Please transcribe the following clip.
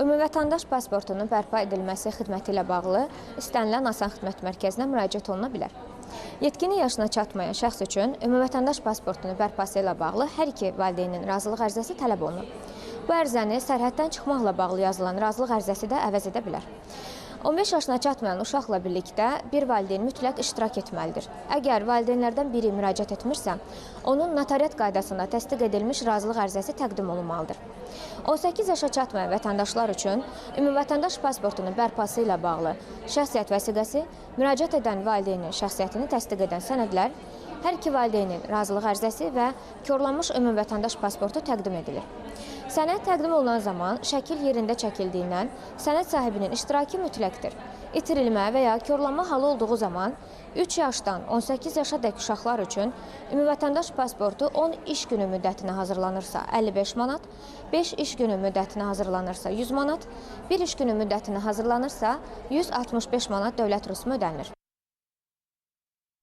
Ümumvətəndaş pasportunun bərpa edilməsi xidməti ilə bağlı istənilən Asan Xidmət Mərkəzinə müraciət oluna bilər. Yetkinlik yaşına çatmayan şəxs üçün ümumvətəndaş pasportunun bərpası ilə bağlı hər iki valideynin razılıq ərizəsi tələb olunur. Bu ərizəni sərhəddən çıxmaqla bağlı yazılan razılıq ərizəsi də əvəz edə bilər. 15 yaşına çatmayan uşaqla birlikdə bir valideyn mütləq iştirak etməlidir. Əgər valideynlərdən biri müraciət etmirsə, onun notariat qaydasında təsdiq edilmiş razılıq ərizəsi təqdim olunmalıdır. 18 yaşa çatmayan vətəndaşlar üçün ümumvətəndaş pasportunun bərpası ilə bağlı şəxsiyyət vəsiqəsi, müraciət edən valideynin şəxsiyyətini təsdiq edən sənədlər, hər iki valideynin razılıq ərizəsi və korlanmış ümumvətəndaş pasportu təqdim edilir. Sənəd təqdim olunan zaman şəkil yerində çəkildiyindən sənəd sahibinin iştirakı mütləqdir. İtirilmə və ya korlanma halı olduğu zaman 3 yaşdan 18 yaşadək uşaqlar üçün ümumvətəndaş pasportu 10 iş günü müddətinə hazırlanırsa 55 manat, 5 iş günü müddətinə hazırlanırsa 100 manat, 1 iş günü müddətinə hazırlanırsa 165 manat dövlət rüsumu ödənilir.